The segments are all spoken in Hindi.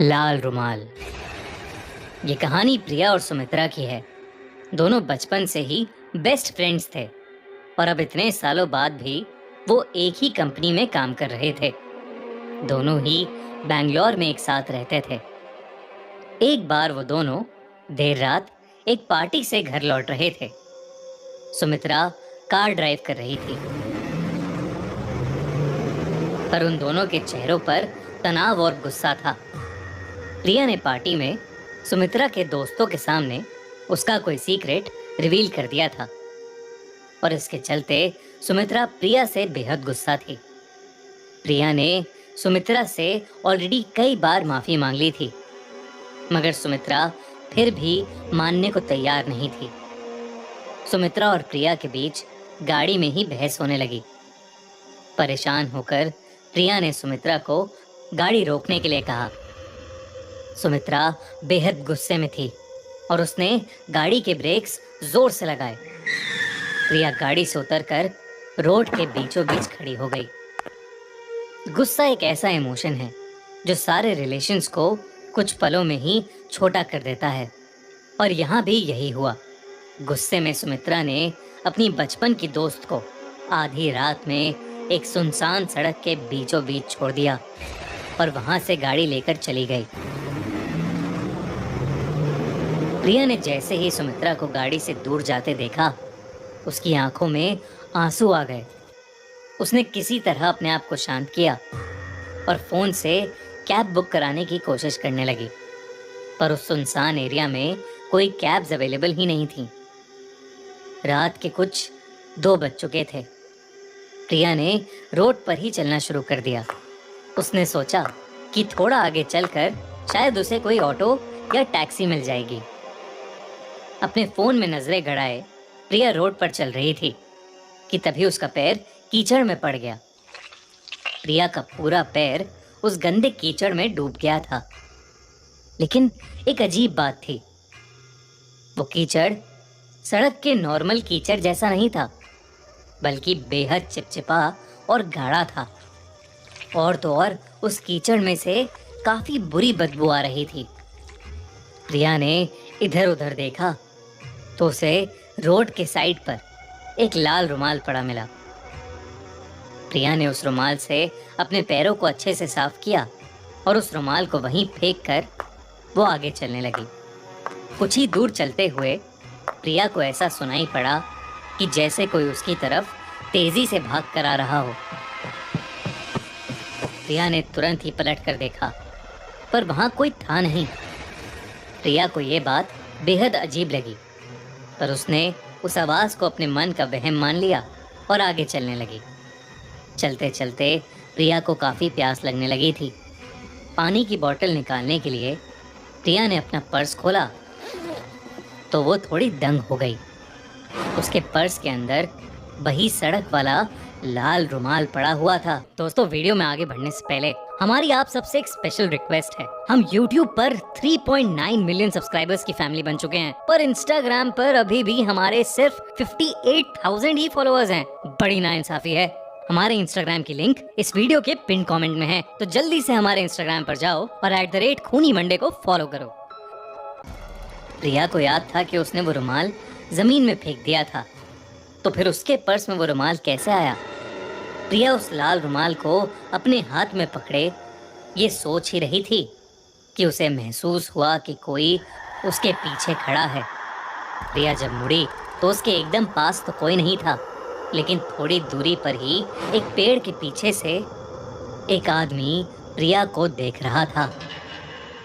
लाल रुमाल। ये कहानी प्रिया और सुमित्रा की है। दोनों बचपन से ही बेस्ट फ्रेंड्स थे और अब इतने सालों बाद भी वो एक ही कंपनी में काम कर रहे थे। दोनों ही बैंगलोर में एक साथ रहते थे। एक बार वो दोनों देर रात एक पार्टी से घर लौट रहे थे। सुमित्रा कार ड्राइव कर रही थी, पर उन दोनों के चेहरों पर तनाव और गुस्सा था। प्रिया ने पार्टी में सुमित्रा के दोस्तों के सामने उसका कोई सीक्रेट रिवील कर दिया था और इसके चलते सुमित्रा प्रिया से बेहद गुस्सा थी। प्रिया ने सुमित्रा से ऑलरेडी कई बार माफी मांग ली थी, मगर सुमित्रा फिर भी मानने को तैयार नहीं थी। सुमित्रा और प्रिया के बीच गाड़ी में ही बहस होने लगी। परेशान होकर प्रिया ने सुमित्रा को गाड़ी रोकने के लिए कहा। सुमित्रा बेहद गुस्से में थी और उसने गाड़ी के ब्रेक्स जोर से लगाए। प्रिया गाड़ी से उतरकर रोड के बीचों बीच खड़ी हो गई। गुस्सा एक ऐसा इमोशन है जो सारे रिलेशंस को कुछ पलों में ही छोटा कर देता है, और यहाँ भी यही हुआ। गुस्से में सुमित्रा ने अपनी बचपन की दोस्त को आधी रात में एक सुनसान सड़क के बीचों बीच छोड़ दिया और वहां से गाड़ी लेकर चली गई। प्रिया ने जैसे ही सुमित्रा को गाड़ी से दूर जाते देखा, उसकी आंखों में आंसू आ गए। उसने किसी तरह अपने आप को शांत किया और फोन से कैब बुक कराने की कोशिश करने लगी, पर उस सुनसान एरिया में कोई कैब्स अवेलेबल ही नहीं थी। रात के कुछ 2 बज चुके थे। प्रिया ने रोड पर ही चलना शुरू कर दिया। उसने सोचा कि थोड़ा आगे चलकर शायद उसे कोई ऑटो या टैक्सी मिल जाएगी। अपने फोन में नजरें गड़ाए प्रिया रोड पर चल रही थी कि तभी उसका पैर कीचड़ में पड़ गया। प्रिया का पूरा पैर उस गंदे कीचड़ में डूब गया था। लेकिन एक अजीब बात थी, वो कीचड़ सड़क के नॉर्मल कीचड़ जैसा नहीं था, बल्कि बेहद चिपचिपा और गाढ़ा था। और तो और उस कीचड़ में से काफी बुरी बदबू आ रही थी। प्रिया ने इधर उधर देखा तो उसे रोड के साइड पर एक लाल रुमाल पड़ा मिला। प्रिया ने उस रुमाल से अपने पैरों को अच्छे से साफ किया और उस रुमाल को वहीं फेंक कर वो आगे चलने लगी। कुछ ही दूर चलते हुए प्रिया को ऐसा सुनाई पड़ा कि जैसे कोई उसकी तरफ तेजी से भाग कर आ रहा हो। प्रिया ने तुरंत ही पलट कर देखा, पर वहां कोई था नहीं। प्रिया को यह बात बेहद अजीब लगी, पर उसने उस आवाज को अपने मन का वहम मान लिया और आगे चलने लगी। चलते चलते प्रिया को काफी प्यास लगने लगी थी। पानी की बोतल निकालने के लिए प्रिया ने अपना पर्स खोला तो वो थोड़ी दंग हो गई। उसके पर्स के अंदर वही सड़क वाला लाल रुमाल पड़ा हुआ था। दोस्तों, वीडियो में आगे बढ़ने से पहले हमारी आप सबसे एक स्पेशल रिक्वेस्ट है। हम YouTube पर 3.9 मिलियन सब्सक्राइबर्स की फैमिली बन चुके हैं, पर Instagram पर अभी भी हमारे सिर्फ 58,000 ही फॉलोअर्स हैं। बड़ी नाइंसाफी है। हमारे Instagram की लिंक इस वीडियो के पिन कमेंट में है, तो जल्दी से हमारे Instagram पर जाओ और @खूनी मंडे को फॉलो करो। प्रिया को याद था कि उसने वो रुमाल जमीन में फेंक दिया था, तो फिर उसके पर्स में वो रुमाल कैसे आया? प्रिया उस लाल रुमाल को अपने हाथ में पकड़े ये सोच ही रही थी कि उसे महसूस हुआ कि कोई उसके पीछे खड़ा है। प्रिया जब मुड़ी तो उसके एकदम पास तो कोई नहीं था, लेकिन थोड़ी दूरी पर ही एक पेड़ के पीछे से एक आदमी प्रिया को देख रहा था।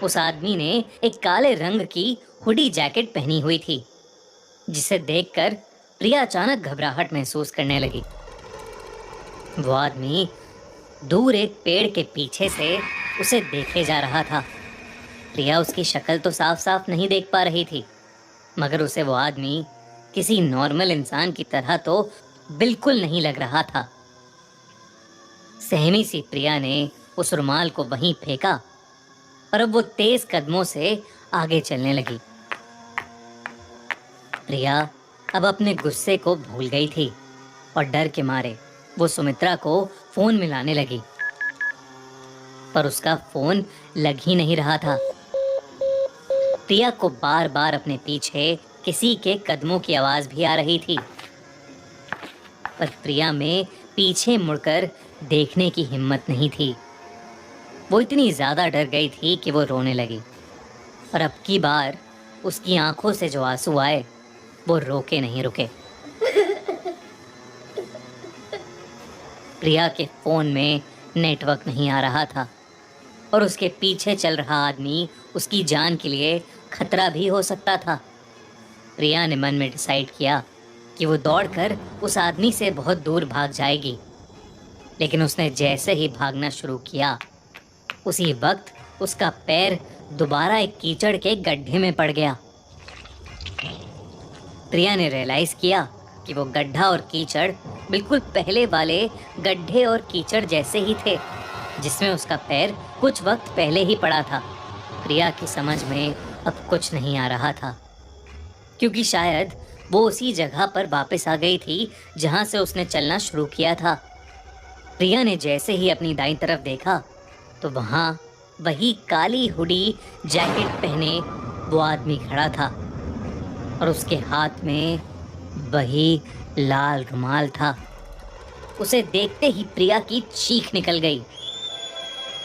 उस आदमी ने एक काले रंग की हुडी जैकेट पहनी हुई थी, जिसे देखकर प्रिया अचानक घबराहट महसूस करने लगी। वो आदमी दूर एक पेड़ के पीछे से उसे देखे जा रहा था। प्रिया उसकी शक्ल तो साफ साफ नहीं देख पा रही थी, मगर उसे वो आदमी किसी नॉर्मल इंसान की तरह तो बिल्कुल नहीं लग रहा था। सहमी सी प्रिया ने उस रुमाल को वहीं फेंका और अब वो तेज कदमों से आगे चलने लगी। प्रिया अब अपने गुस्से को भूल गई थी और डर के मारे वो सुमित्रा को फोन मिलाने लगी। पर उसका फोन लग ही नहीं रहा था। प्रिया को बार बार अपने पीछे किसी के कदमों की आवाज भी आ रही थी, पर प्रिया में पीछे मुड़कर देखने की हिम्मत नहीं थी। वो इतनी ज्यादा डर गई थी कि वो रोने लगी, और अब की बार उसकी आंखों से जो आंसू आए वो रोके नहीं रुके। प्रिया के फोन में नेटवर्क नहीं आ रहा था, और उसके पीछे चल रहा आदमी उसकी जान के लिए खतरा भी हो सकता था। प्रिया ने मन में डिसाइड किया कि वो दौड़कर उस आदमी से बहुत दूर भाग जाएगी। लेकिन उसने जैसे ही भागना शुरू किया, उसी वक्त उसका पैर दोबारा एक कीचड़ के गड्ढे में पड़ गया। प्रिया ने रियलाइज किया कि वो गड्ढा और कीचड़ बिल्कुल पहले वाले गड्ढे और कीचड़ जैसे ही थे, जिसमें उसका पैर कुछ वक्त पहले ही पड़ा था। प्रिया की समझ में अब कुछ नहीं आ रहा था, क्योंकि शायद वो उसी जगह पर वापस आ गई थी जहां से उसने चलना शुरू किया था। प्रिया ने जैसे ही अपनी दाईं तरफ देखा तो वहां वही काली हुडी जैकेट पहने वो आदमी खड़ा था, और उसके हाथ में वही लाल रुमाल था। उसे देखते ही प्रिया की चीख निकल गई,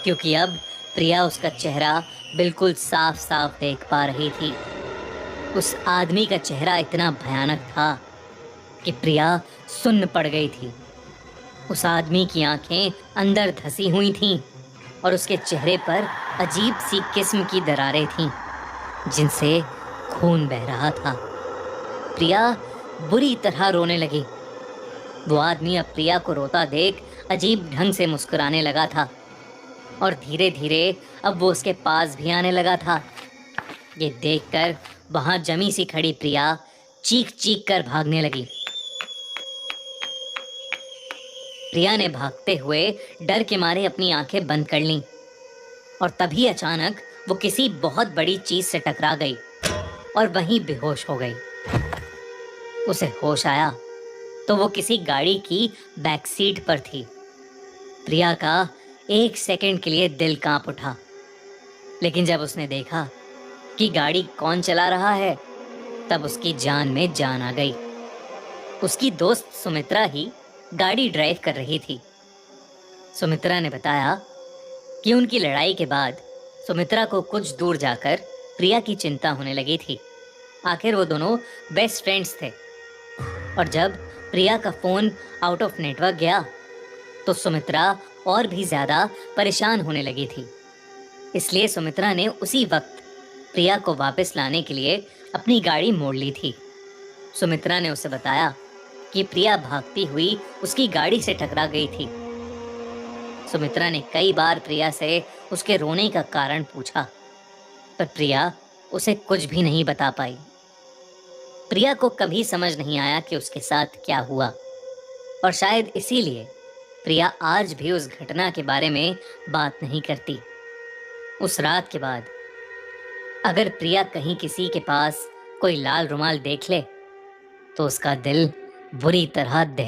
क्योंकि अब प्रिया उसका चेहरा बिल्कुल साफ साफ देख पा रही थी। उस आदमी का चेहरा इतना भयानक था कि प्रिया सुन्न पड़ गई थी। उस आदमी की आंखें अंदर धसी हुई थीं, और उसके चेहरे पर अजीब सी किस्म की दरारें थीं, जिनसे खून बह रहा था। प्रिया बुरी तरह रोने लगी। वो आदमी अब प्रिया को रोता देख अजीब ढंग से मुस्कुराने लगा था, और धीरे धीरे अब वो उसके पास भी आने लगा था। ये देखकर वहां जमी सी खड़ी प्रिया चीख चीख कर भागने लगी। प्रिया ने भागते हुए डर के मारे अपनी आंखें बंद कर लीं, और तभी अचानक वो किसी बहुत बड़ी चीज से टकरा गई और वहीं बेहोश हो गई। उसे होश आया तो वो किसी गाड़ी की बैक सीट पर थी। प्रिया का एक सेकंड के लिए दिल कांप उठा, लेकिन जब उसने देखा कि गाड़ी कौन चला रहा है, तब उसकी जान में जान आ गई। उसकी दोस्त सुमित्रा ही गाड़ी ड्राइव कर रही थी। सुमित्रा ने बताया कि उनकी लड़ाई के बाद सुमित्रा को कुछ दूर जाकर प्रिया की चिंता होने लगी थी। आखिर वो दोनों बेस्ट फ्रेंड्स थे, और जब प्रिया का फोन आउट ऑफ नेटवर्क गया तो सुमित्रा और भी ज्यादा परेशान होने लगी थी। इसलिए सुमित्रा ने उसी वक्त प्रिया को वापस लाने के लिए अपनी गाड़ी मोड़ ली थी। सुमित्रा ने उसे बताया कि प्रिया भागती हुई उसकी गाड़ी से टकरा गई थी। सुमित्रा ने कई बार प्रिया से उसके रोने का कारण पूछा, पर प्रिया उसे कुछ भी नहीं बता पाई। प्रिया को कभी समझ नहीं आया कि उसके साथ क्या हुआ, और शायद इसीलिए प्रिया आज भी उस घटना के बारे में बात नहीं करती। उस रात के बाद अगर प्रिया कहीं किसी के पास कोई लाल रुमाल देख ले तो उसका दिल बुरी तरह दह